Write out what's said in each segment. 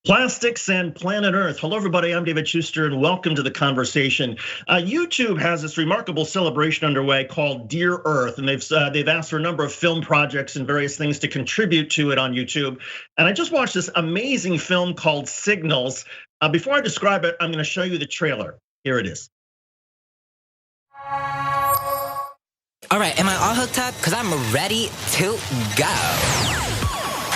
Plastics and planet Earth. Hello, everybody. I'm David Schuster, and welcome to the conversation. YouTube has this remarkable celebration underway called Dear Earth, and they've asked for a number of film projects and various things to contribute to it on YouTube. And I just watched this amazing film called Signals. Before I describe it, I'm going to show you the trailer. Here it is. All right, am I all hooked up? Because I'm ready to go.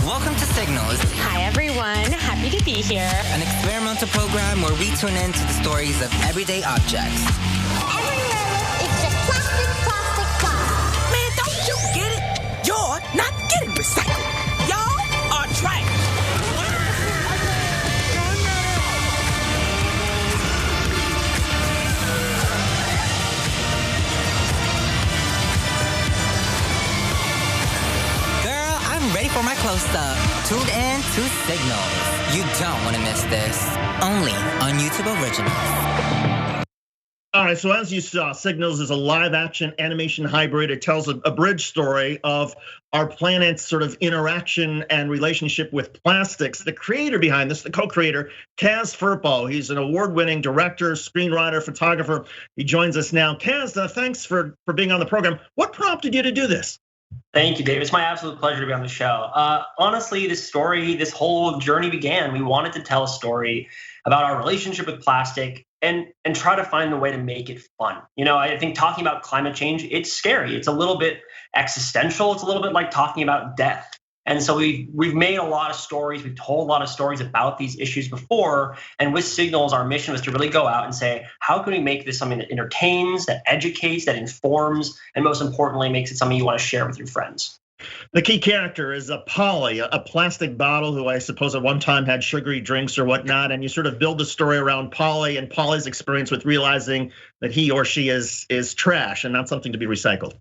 Welcome to Signals. Hi, everyone. Happy to be here. An experimental program where we tune into the stories of everyday objects. Everywhere it's just plastic, plastic, plastic. Man, don't you get it? You're not getting recycled. Y'all are trash. Ready for my close-up. Tuned in to Signals. You don't want to miss this. Only on YouTube Originals. All right, so as you saw, Signals is a live-action animation hybrid. It tells a bridge story of our planet's sort of interaction and relationship with plastics. The creator behind this, the co-creator, Kaz Firpo. He's an award-winning director, screenwriter, photographer. He joins us now. Kaz, thanks for being on the program. What prompted you to do this? Thank you, Dave. It's my absolute pleasure to be on the show. Honestly, this whole journey began. We wanted to tell a story about our relationship with plastic and try to find a way to make it fun. You know, I think talking about climate change, it's scary. It's a little bit existential. It's a little bit like talking about death. And so we've made a lot of stories. We've told a lot of stories about these issues before. And with Signals, our mission was to really go out and say, how can we make this something that entertains, that educates, that informs, and most importantly, makes it something you want to share with your friends? The key character is Polly, a plastic bottle who I suppose at one time had sugary drinks or whatnot. And you sort of build a story around Polly and Polly's experience with realizing that he or she is trash and not something to be recycled.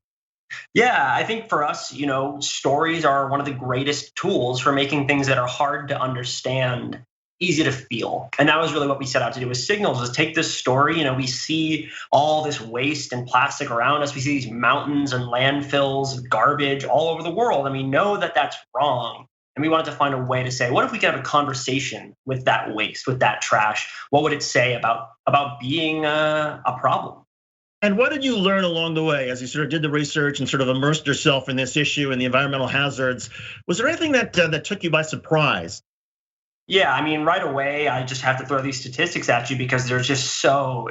Yeah, I think for us, you know, stories are one of the greatest tools for making things that are hard to understand easy to feel. And that was really what we set out to do with Signals, was take this story. You know, we see all this waste and plastic around us. We see these mountains and landfills, garbage all over the world. And we know that that's wrong. And we wanted to find a way to say, what if we could have a conversation with that waste, with that trash? What would it say about being a problem? And what did you learn along the way as you sort of did the research and sort of immersed yourself in this issue and the environmental hazards? Was there anything that took you by surprise? Yeah, I mean, right away, I just have to throw these statistics at you because they're so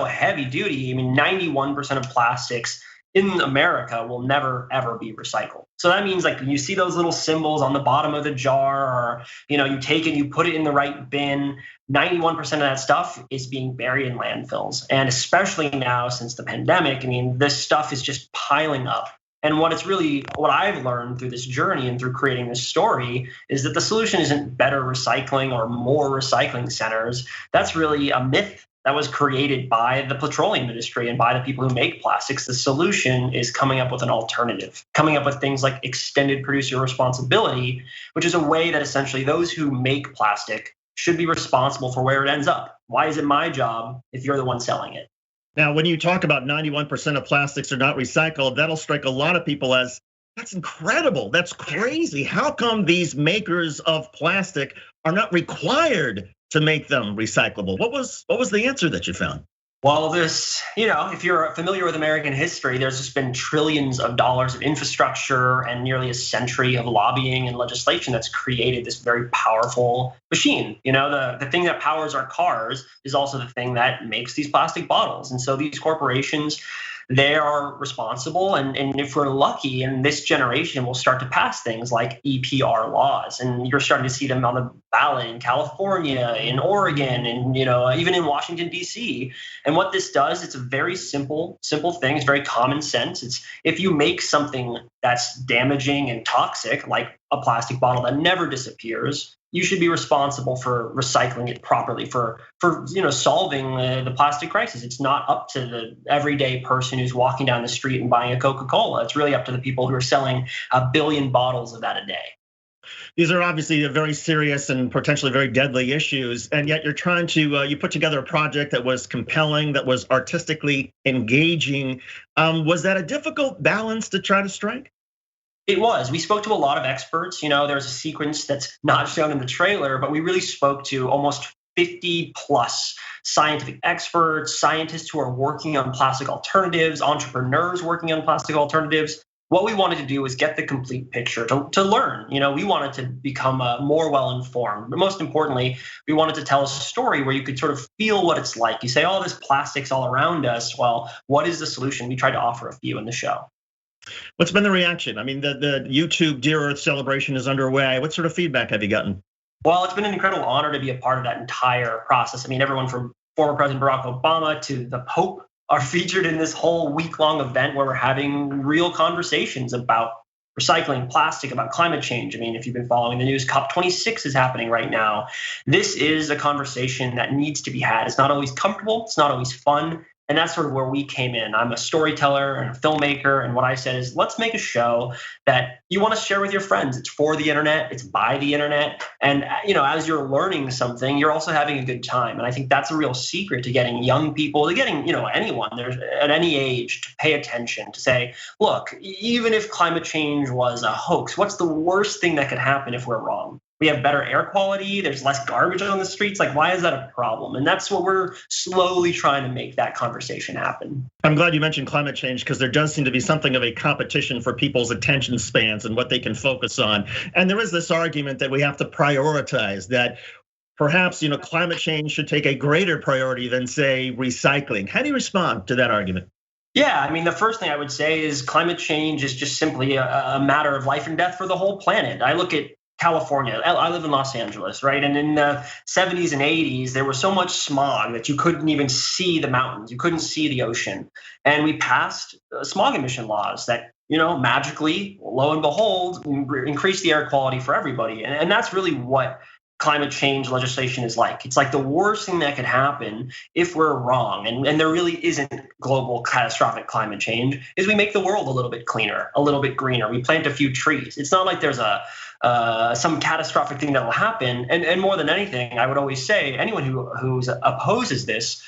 heavy duty. I mean, 91% of plastics in America will never, ever be recycled. So that means like you see those little symbols on the bottom of the jar, or, you know, you take it, you put it in the right bin. 91% of that stuff is being buried in landfills. And especially now since the pandemic, I mean, this stuff is just piling up. And what I've learned through this journey and through creating this story is that the solution isn't better recycling or more recycling centers. That's really a myth that was created by the petroleum industry and by the people who make plastics. The solution is coming up with an alternative, coming up with things like extended producer responsibility, which is a way that essentially those who make plastic should be responsible for where it ends up. Why is it my job if you're the one selling it? Now, when you talk about 91% of plastics are not recycled, that'll strike a lot of people as, that's incredible, that's crazy. How come these makers of plastic are not required to make them recyclable? What was the answer that you found? Well, if you're familiar with American history, there's just been trillions of dollars of infrastructure and nearly a century of lobbying and legislation that's created this very powerful machine. You know, the thing that powers our cars is also the thing that makes these plastic bottles. And so these corporations, they are responsible. And if we're lucky in this generation, we'll start to pass things like EPR laws. And you're starting to see them on the ballot in California, in Oregon, and, you know, even in Washington, D.C. And what this does, it's a very simple thing. It's very common sense. It's if you make something that's damaging and toxic, like a plastic bottle that never disappears, you should be responsible for recycling it properly, for solving the plastic crisis. It's not up to the everyday person who's walking down the street and buying a Coca-Cola. It's really up to the people who are selling 1 billion bottles of that a day. These are obviously very serious and potentially very deadly issues, and yet you're trying to you put together a project that was compelling, that was artistically engaging. Was that a difficult balance to try to strike? It was. We spoke to a lot of experts. There's a sequence that's not shown in the trailer, but we really spoke to almost 50 plus scientific experts, scientists who are working on plastic alternatives, entrepreneurs working on plastic alternatives. What we wanted to do was get the complete picture to learn. We wanted to become more well-informed. But most importantly, we wanted to tell a story where you could sort of feel what it's like. You say, oh, this plastic's all around us. Well, what is the solution? We tried to offer a few in the show. What's been the reaction? I mean, the YouTube Dear Earth celebration is underway. What sort of feedback have you gotten? Well, it's been an incredible honor to be a part of that entire process. I mean, everyone from former President Barack Obama to the Pope are featured in this whole week-long event where we're having real conversations about recycling, plastic, about climate change. I mean, if you've been following the news, COP26 is happening right now. This is a conversation that needs to be had. It's not always comfortable. It's not always fun. And that's sort of where we came in. I'm a storyteller and a filmmaker. And what I said is, let's make a show that you want to share with your friends. It's for the internet. It's by the internet. And as you're learning something, you're also having a good time. And I think that's a real secret to getting young people, to getting anyone there's at any age to pay attention, to say, look, even if climate change was a hoax, what's the worst thing that could happen if we're wrong? We have better air quality. There's less garbage on the streets. Like, why is that a problem? And that's what we're slowly trying to make that conversation happen. I'm glad you mentioned climate change, because there does seem to be something of a competition for people's attention spans and what they can focus on. And there is this argument that we have to prioritize that. Perhaps, climate change should take a greater priority than, say, recycling. How do you respond to that argument? Yeah, I mean, the first thing I would say is climate change is just simply a matter of life and death for the whole planet. I look at California. I live in Los Angeles, right? And in the 70s and 80s, there was so much smog that you couldn't even see the mountains. You couldn't see the ocean. And we passed smog emission laws that, magically, lo and behold, increased the air quality for everybody. And that's really what climate change legislation is like. It's like the worst thing that could happen if we're wrong, and there really isn't global catastrophic climate change, is we make the world a little bit cleaner, a little bit greener. We plant a few trees. It's not like there's some catastrophic thing that will happen. And more than anything, I would always say, anyone who opposes this,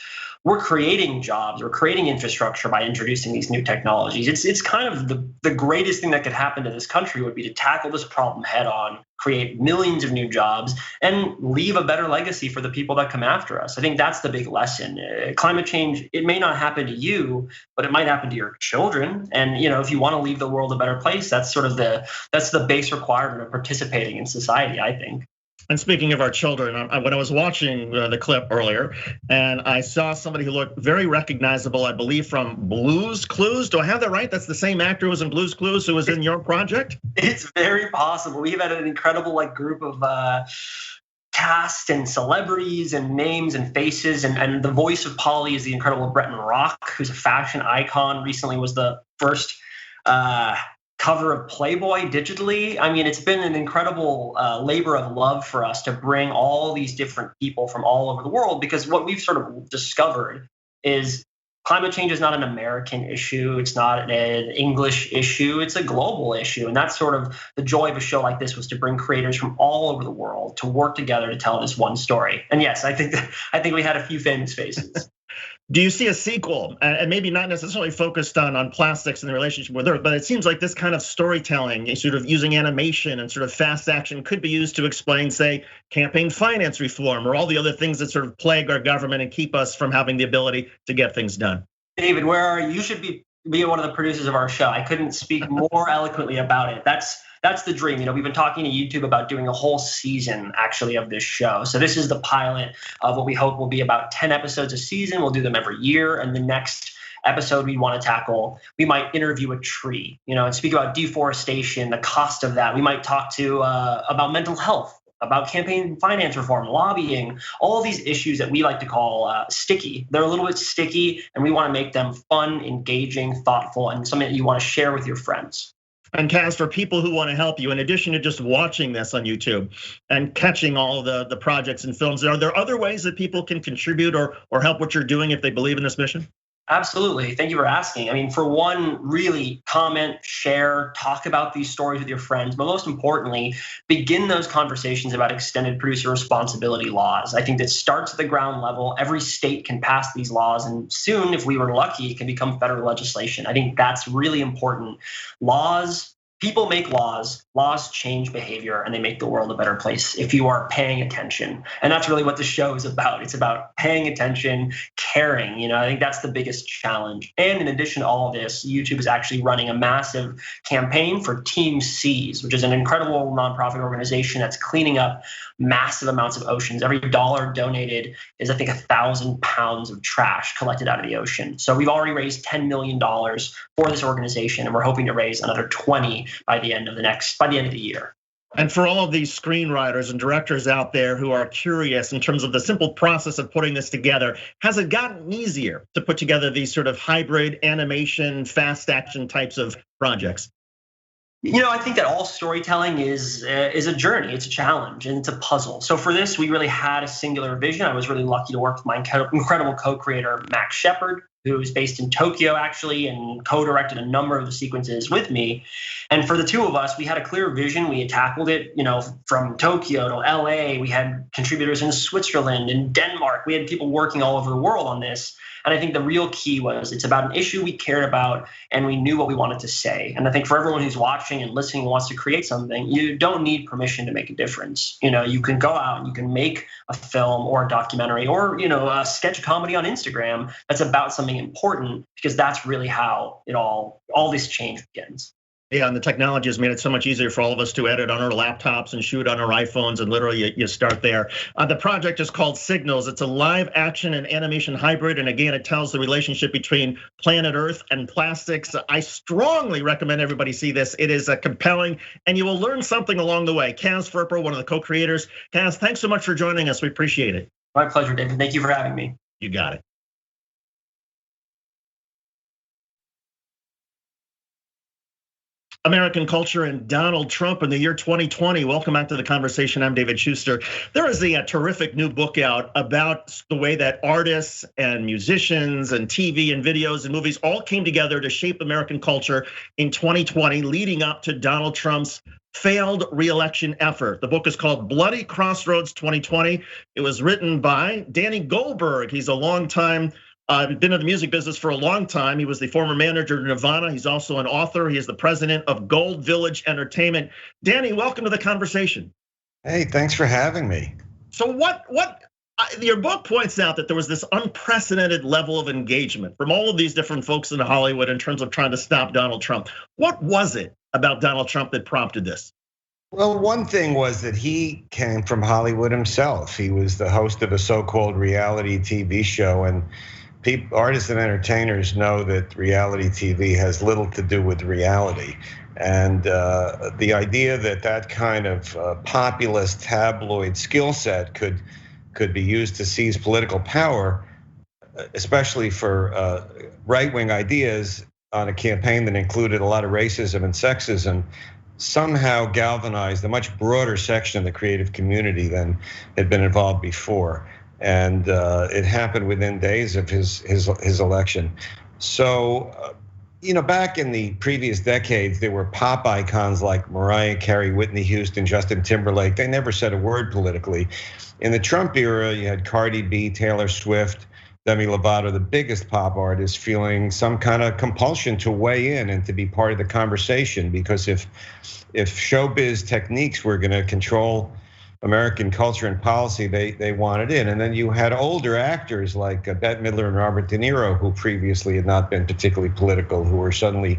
we're creating jobs, we're creating infrastructure by introducing these new technologies. It's kind of the greatest thing that could happen to this country would be to tackle this problem head on, create millions of new jobs, and leave a better legacy for the people that come after us. I think that's the big lesson. Climate change, it may not happen to you, but it might happen to your children. And if you want to leave the world a better place, that's sort of the base requirement of participating in society, I think. And speaking of our children, when I was watching the clip earlier, and I saw somebody who looked very recognizable, I believe from Blue's Clues. Do I have that right? That's the same actor who was in Blue's Clues who was in your project? It's very possible. We've had an incredible group of cast and celebrities and names and faces. And the voice of Polly is the incredible Bretton Rock, who's a fashion icon. Recently was the first cover of Playboy digitally. I mean, it's been an incredible labor of love for us to bring all these different people from all over the world, because what we've sort of discovered is climate change is not an American issue. It's not an English issue. It's a global issue. And that's sort of the joy of a show like this, was to bring creators from all over the world to work together to tell this one story. And yes, I think we had a few famous faces. Do you see a sequel, and maybe not necessarily focused on plastics and the relationship with Earth, but it seems like this kind of storytelling, sort of using animation and sort of fast action, could be used to explain, say, campaign finance reform or all the other things that sort of plague our government and keep us from having the ability to get things done? David, where are you? You should be one of the producers of our show. I couldn't speak more eloquently about it. That's the dream. We've been talking to YouTube about doing a whole season actually of this show. So this is the pilot of what we hope will be about 10 episodes a season. We'll do them every year. And the next episode we want to tackle, we might interview a tree, and speak about deforestation, the cost of that. We might talk to about mental health, about campaign finance reform, lobbying, all these issues that we like to call sticky. They're a little bit sticky, and we want to make them fun, engaging, thoughtful, and something that you want to share with your friends. And Kaz, for people who want to help you, in addition to just watching this on YouTube and catching all the projects and films, are there other ways that people can contribute or help what you're doing if they believe in this mission? Absolutely. Thank you for asking. I mean, for one, really comment, share, talk about these stories with your friends, but most importantly, begin those conversations about extended producer responsibility laws. I think that starts at the ground level. Every state can pass these laws, and soon, if we were lucky, it can become federal legislation. I think that's really important. Laws, people make laws, laws change behavior, and they make the world a better place if you are paying attention. And that's really what the show is about. It's about paying attention, caring. I think that's the biggest challenge. And in addition to all of this, YouTube is actually running a massive campaign for Team Seas, which is an incredible nonprofit organization that's cleaning up massive amounts of oceans. Every dollar donated is, I think, 1,000 pounds of trash collected out of the ocean. So we've already raised $10 million for this organization, and we're hoping to raise another 20 by the end of the year. And for all of these screenwriters and directors out there who are curious in terms of the simple process of putting this together, has it gotten easier to put together these sort of hybrid animation, fast action types of projects? I think that all storytelling is a journey, it's a challenge, and it's a puzzle. So for this, we really had a singular vision. I was really lucky to work with my incredible co-creator, Max Shepard, who is based in Tokyo actually, and co-directed a number of the sequences with me. And for the two of us, we had a clear vision. We had tackled it, from Tokyo to LA. We had contributors in Switzerland, in Denmark. We had people working all over the world on this. And I think the real key was it's about an issue we cared about and we knew what we wanted to say. And I think for everyone who's watching and listening and wants to create something, you don't need permission to make a difference. You can go out and you can make a film or a documentary or, a sketch comedy on Instagram that's about something important, because that's really how all this change begins. Yeah, and the technology has made it so much easier for all of us to edit on our laptops and shoot on our iPhones, and literally you start there. The project is called Signals. It's a live action and animation hybrid, and again, it tells the relationship between planet Earth and plastics. I strongly recommend everybody see this. It is compelling, and you will learn something along the way. Kaz Ferper, one of the co-creators. Kaz, thanks so much for joining us. We appreciate it. My pleasure, David. Thank you for having me. You got it. American culture and Donald Trump in the year 2020. Welcome back to the conversation. I'm David Schuster. There is a terrific new book out about the way that artists and musicians and TV and videos and movies all came together to shape American culture in 2020, leading up to Donald Trump's failed re-election effort. The book is called Bloody Crossroads 2020. It was written by Danny Goldberg. He's a longtime been in the music business for a long time. He was the former manager of Nirvana. He's also an author. He is the president of Gold Village Entertainment. Danny, welcome to the conversation. Hey, thanks for having me. So your book points out that there was this unprecedented level of engagement from all of these different folks in Hollywood in terms of trying to stop Donald Trump. What was it about Donald Trump that prompted this? Well, one thing was that he came from Hollywood himself. He was the host of a so-called reality TV show, and artists and entertainers know that reality TV has little to do with reality. And the idea that kind of populist tabloid skill set could be used to seize political power, especially for right-wing ideas on a campaign that included a lot of racism and sexism, somehow galvanized a much broader section of the creative community than had been involved before. And it happened within days of his election. So, back in the previous decades, there were pop icons like Mariah Carey, Whitney Houston, Justin Timberlake. They never said a word politically. In the Trump era, you had Cardi B, Taylor Swift, Demi Lovato, the biggest pop artists, feeling some kind of compulsion to weigh in and to be part of the conversation. Because if showbiz techniques were going to control American culture and policy, they wanted in. And then you had older actors like Bette Midler and Robert De Niro, who previously had not been particularly political, who were suddenly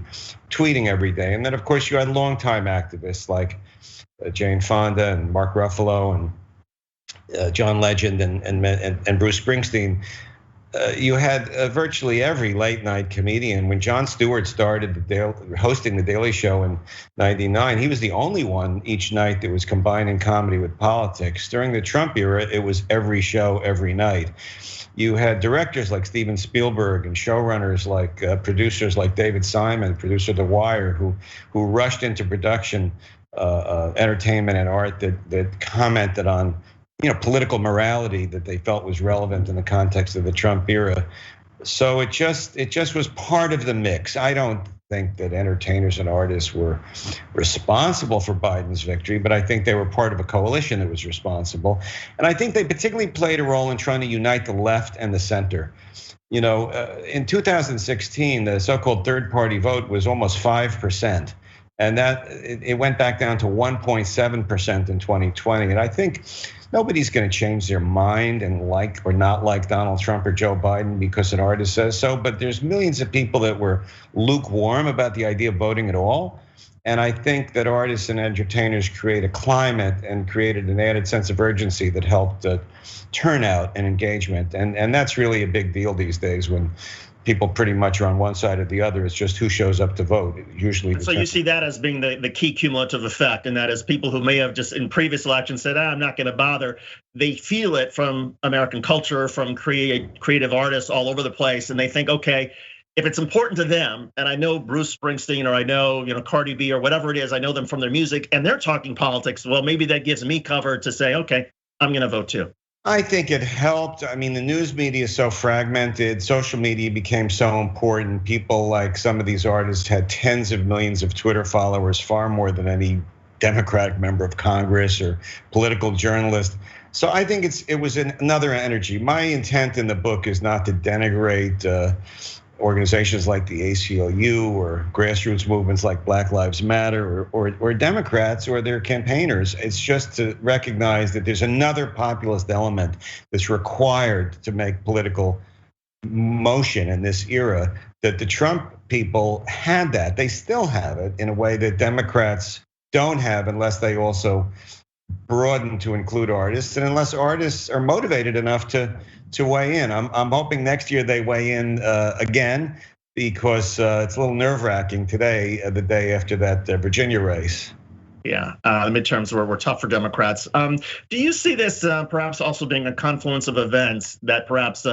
tweeting every day. And then, of course, you had longtime activists like Jane Fonda and Mark Ruffalo and John Legend and Bruce Springsteen. You had virtually every late night comedian. When Jon Stewart started hosting the Daily Show in '99, he was the only one each night that was combining comedy with politics. During the Trump era, it was every show, every night. You had directors like Steven Spielberg and showrunners like producers like David Simon, producer of The Wire, who rushed into production, entertainment and art that commented on political morality that they felt was relevant in the context of the Trump era. So it just was part of the mix. I don't think that entertainers and artists were responsible for Biden's victory, but I think they were part of a coalition that was responsible. And I think they particularly played a role in trying to unite the left and the center. In 2016, the so-called third party vote was almost 5%. And that it went back down to 1.7% in 2020. And I think nobody's going to change their mind and like or not like Donald Trump or Joe Biden because an artist says so. But there's millions of people that were lukewarm about the idea of voting at all. And I think that artists and entertainers create a climate and created an added sense of urgency that helped turnout and engagement. And that's really a big deal these days when people pretty much are on one side or the other. It's just who shows up to vote. Usually. So you see that as being the key cumulative effect, and that is people who may have just in previous elections said, I'm not going to bother. They feel it from American culture, from creative artists all over the place, and they think, okay, if it's important to them, and I know Bruce Springsteen or I know Cardi B or whatever it is, I know them from their music, and they're talking politics. Well, maybe that gives me cover to say, okay, I'm going to vote too. I think it helped. I mean, the news media is so fragmented. Social media became so important. People like some of these artists had tens of millions of Twitter followers, far more than any Democratic member of Congress or political journalist. So I think it was another energy. My intent in the book is not to denigrate organizations like the ACLU or grassroots movements like Black Lives Matter or Democrats or their campaigners. It's just to recognize that there's another populist element that's required to make political motion in this era, that the Trump people had that. They still have it in a way that Democrats don't have unless they also broaden to include artists and unless artists are motivated enough to weigh in. I'm hoping next year they weigh in again because it's a little nerve-wracking today, the day after that Virginia race. Yeah, the midterms were tough for Democrats. Do you see this perhaps also being a confluence of events that perhaps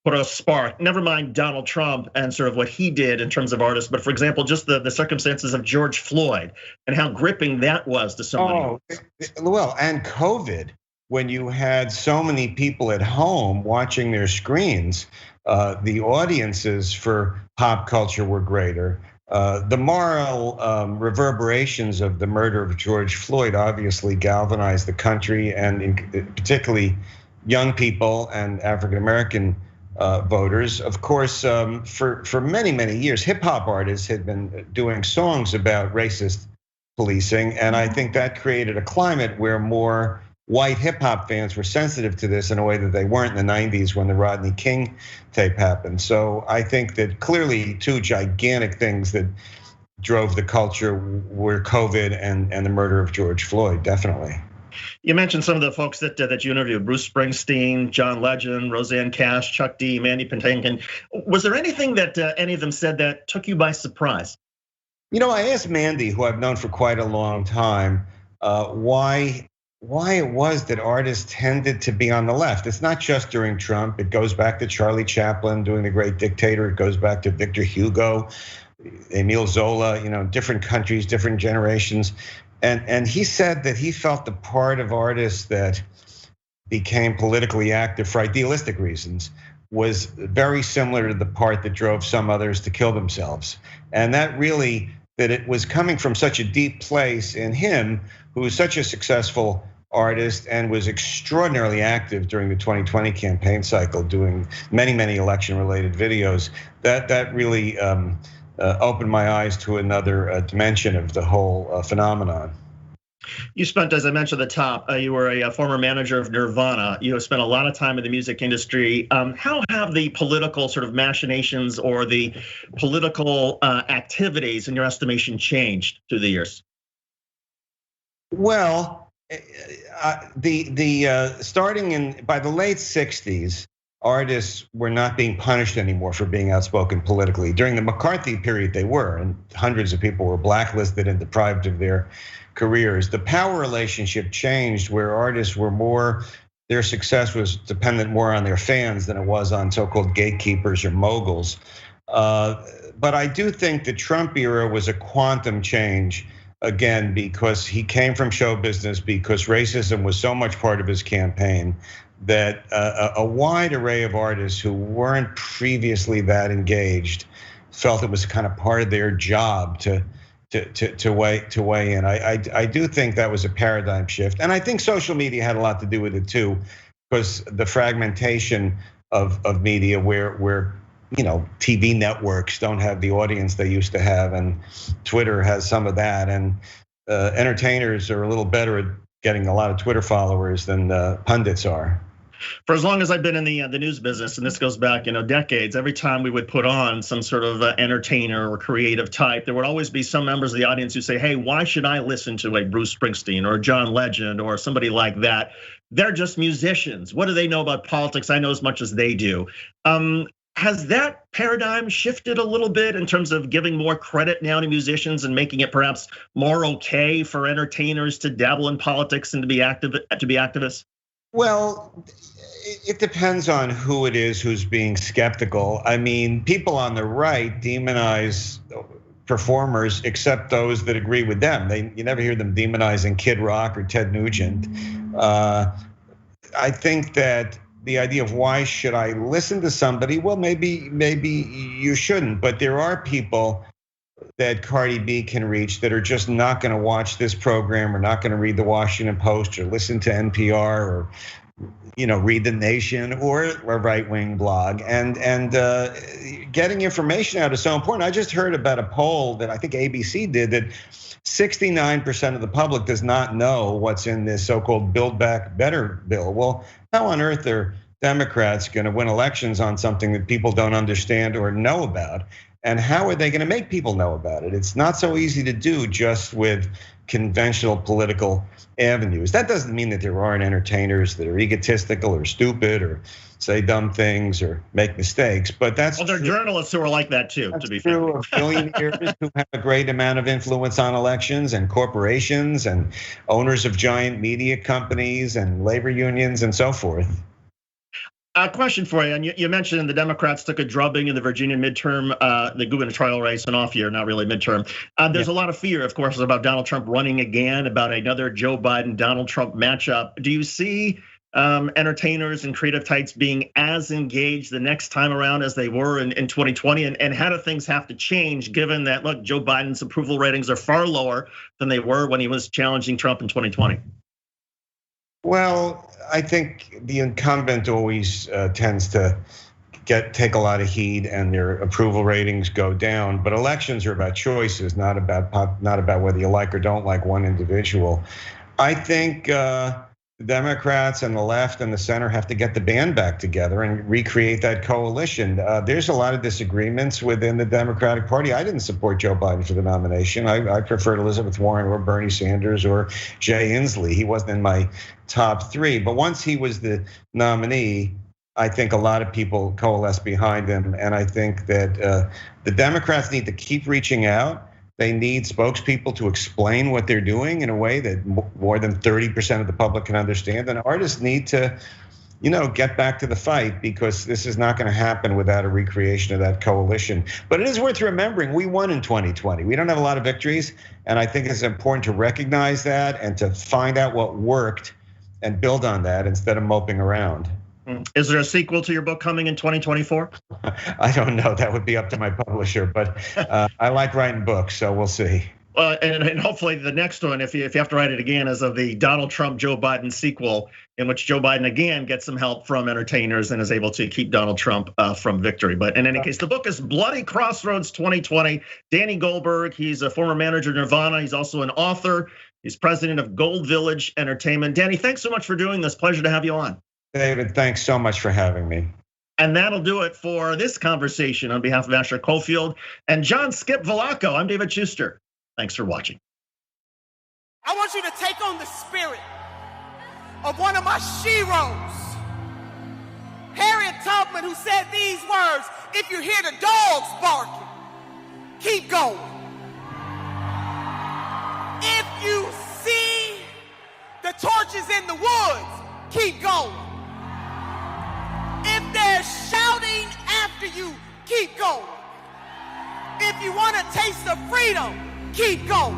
put a spark, never mind Donald Trump and sort of what he did in terms of artists, but for example, just the circumstances of George Floyd and how gripping that was to so many. Well, and COVID, when you had so many people at home watching their screens, the audiences for pop culture were greater. The moral reverberations of the murder of George Floyd obviously galvanized the country, and particularly young people and African American voters. Of course, for many, many years, hip hop artists had been doing songs about racist policing, and I think that created a climate where more white hip hop fans were sensitive to this in a way that they weren't in the 90s when the Rodney King tape happened. So I think that clearly two gigantic things that drove the culture were COVID and the murder of George Floyd, definitely. You mentioned some of the folks that you interviewed: Bruce Springsteen, John Legend, Roseanne Cash, Chuck D, Mandy Patinkin. Was there anything that any of them said that took you by surprise? I asked Mandy, who I've known for quite a long time, why it was that artists tended to be on the left. It's not just during Trump. It goes back to Charlie Chaplin doing The Great Dictator. It goes back to Victor Hugo, Emile Zola, different countries, different generations. And he said that he felt the part of artists that became politically active for idealistic reasons was very similar to the part that drove some others to kill themselves. And that it was coming from such a deep place in him, who was such a successful artist and was extraordinarily active during the 2020 campaign cycle, doing many, many election-related videos, that really opened my eyes to another dimension of the whole phenomenon. You spent, as I mentioned at the top, you were a former manager of Nirvana. You have spent a lot of time in the music industry. How have the political sort of machinations or the political activities, in your estimation, changed through the years? Well, starting by the late 60s, artists were not being punished anymore for being outspoken politically. During the McCarthy period, they were, and hundreds of people were blacklisted and deprived of their careers. The power relationship changed, where artists were their success was dependent more on their fans than it was on so-called gatekeepers or moguls. But I do think the Trump era was a quantum change, again, because he came from show business, because racism was so much part of his campaign, that a wide array of artists who weren't previously that engaged felt it was kind of part of their job to weigh in. I do think that was a paradigm shift, and I think social media had a lot to do with it too, because the fragmentation of media, where TV networks don't have the audience they used to have, and Twitter has some of that, and entertainers are a little better at getting a lot of Twitter followers than pundits are. For as long as I've been in the news business, and this goes back, decades, every time we would put on some sort of entertainer or creative type, there would always be some members of the audience who say, hey, why should I listen to a Bruce Springsteen or a John Legend or somebody like that? They're just musicians. What do they know about politics? I know as much as they do. Has that paradigm shifted a little bit in terms of giving more credit now to musicians and making it perhaps more okay for entertainers to dabble in politics and to be activists? Well, it depends on who it is who's being skeptical. I mean, people on the right demonize performers except those that agree with them. You never hear them demonizing Kid Rock or Ted Nugent. I think that the idea of why should I listen to somebody? Well, maybe you shouldn't, but there are people that Cardi B can reach that are just not going to watch this program or not going to read the Washington Post or listen to NPR or read The Nation or a right-wing blog. And getting information out is so important. I just heard about a poll that I think ABC did that 69% of the public does not know what's in this so-called Build Back Better bill. Well, how on earth are Democrats going to win elections on something that people don't understand or know about? And how are they going to make people know about it? It's not so easy to do just with conventional political avenues. That doesn't mean that there aren't entertainers that are egotistical or stupid or say dumb things or make mistakes, but that's there are journalists who are like that too, to be fair. True of billionaires who have a great amount of influence on elections, and corporations and owners of giant media companies and labor unions and so forth. A question for you, and you mentioned the Democrats took a drubbing in the Virginia midterm, the gubernatorial race, an off year, not really midterm. There's a lot of fear, of course, about Donald Trump running again, about another Joe Biden-Donald Trump matchup. Do you see entertainers and creative types being as engaged the next time around as they were in 2020? And how do things have to change given that, look, Joe Biden's approval ratings are far lower than they were when he was challenging Trump in 2020? Well, I think the incumbent always tends to take a lot of heat and their approval ratings go down. But elections are about choices, not about whether you like or don't like one individual. I think the Democrats and the left and the center have to get the band back together and recreate that coalition. There's a lot of disagreements within the Democratic Party. I didn't support Joe Biden for the nomination. I preferred Elizabeth Warren or Bernie Sanders or Jay Inslee. He wasn't in my top three, but once he was the nominee, I think a lot of people coalesced behind him. And I think that the Democrats need to keep reaching out. They need spokespeople to explain what they're doing in a way that more than 30% of the public can understand. And artists need to, get back to the fight, because this is not going to happen without a recreation of that coalition. But it is worth remembering, we won in 2020. We don't have a lot of victories. And I think it's important to recognize that and to find out what worked and build on that instead of moping around. Is there a sequel to your book coming in 2024? I don't know. That would be up to my publisher, but I like writing books, so we'll see. And hopefully the next one, if you have to write it again, is of the Donald Trump Joe Biden sequel, in which Joe Biden again gets some help from entertainers and is able to keep Donald Trump from victory. But in any case, the book is Bloody Crossroads 2020. Danny Goldberg, he's a former manager of Nirvana. He's also an author. He's president of Gold Village Entertainment. Danny, thanks so much for doing this. Pleasure to have you on. David, thanks so much for having me. And that'll do it for this conversation. On behalf of Asher Cofield and John Skip Velacco, I'm David Schuster. Thanks for watching. I want you to take on the spirit of one of my sheroes, Harriet Tubman, who said these words: if you hear the dogs barking, keep going. If you see the torches in the woods, keep going. If they're shouting after you, keep going. If you want a taste of freedom, keep going.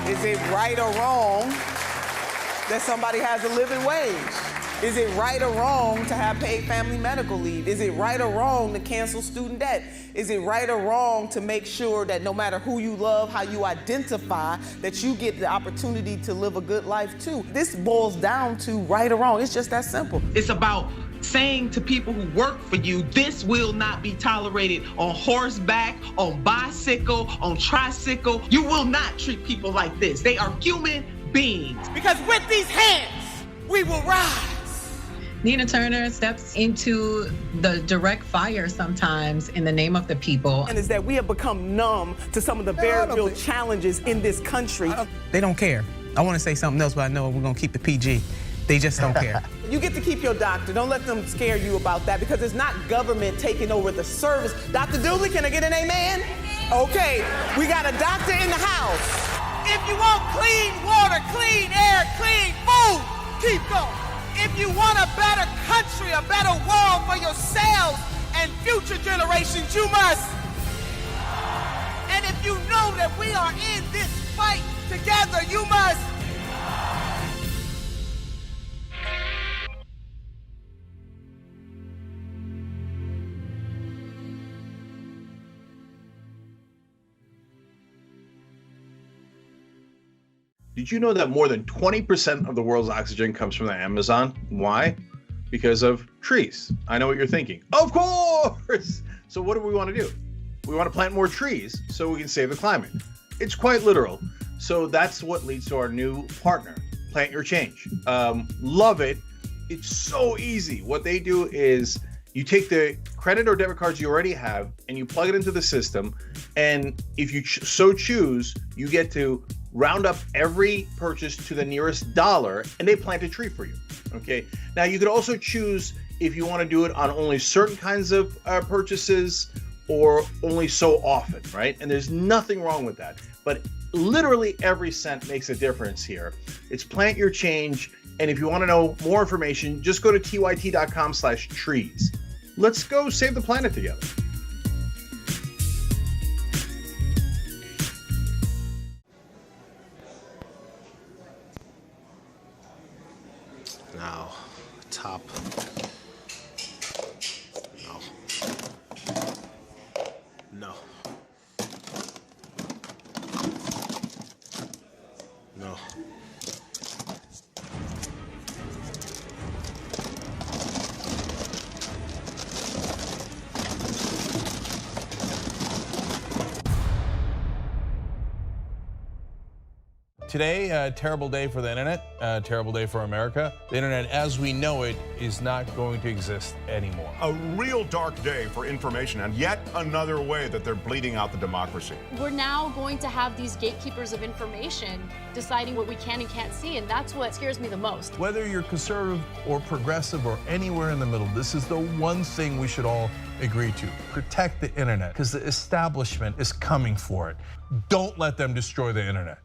Is it right or wrong that somebody has a living wage? Is it right or wrong to have paid family medical leave? Is it right or wrong to cancel student debt? Is it right or wrong to make sure that no matter who you love, how you identify, that you get the opportunity to live a good life too? This boils down to right or wrong. It's just that simple. It's about saying to people who work for you, this will not be tolerated on horseback, on bicycle, on tricycle. You will not treat people like this. They are human beings. Because with these hands, we will rise. Nina Turner steps into the direct fire sometimes in the name of the people. And is that we have become numb to some of the very real challenges in this country. They don't care. I want to say something else, but I know we're going to keep the PG. They just don't care. You get to keep your doctor. Don't let them scare you about that, because it's not government taking over the service. Dr. Dooley, can I get an amen? Okay, we got a doctor in the house. If you want clean water, clean air, clean food, keep going. If you want a better country, a better world for yourselves and future generations, you must. And if you know that we are in this fight together, you must. Did you know that more than 20% of the world's oxygen comes from the Amazon? Why? Because of trees. I know what you're thinking. Of course! So what do we want to do? We want to plant more trees so we can save the climate. It's quite literal. So that's what leads to our new partner, Plant Your Change. Love it. It's so easy. What they do is you take the credit or debit cards you already have and you plug it into the system. And if you so choose, you get to round up every purchase to the nearest dollar, and they plant a tree for you, okay? Now, you could also choose if you want to do it on only certain kinds of purchases or only so often, right? And there's nothing wrong with that. But literally every cent makes a difference here. It's Plant Your Change, and if you want to know more information, just go to tyt.com/trees. Let's go save the planet together. Now, top. No. No. Today, a terrible day for the internet, a terrible day for America. The internet as we know it is not going to exist anymore. A real dark day for information, and yet another way that they're bleeding out the democracy. We're now going to have these gatekeepers of information deciding what we can and can't see, and that's what scares me the most. Whether you're conservative or progressive or anywhere in the middle, this is the one thing we should all agree to. Protect the internet, because the establishment is coming for it. Don't let them destroy the internet.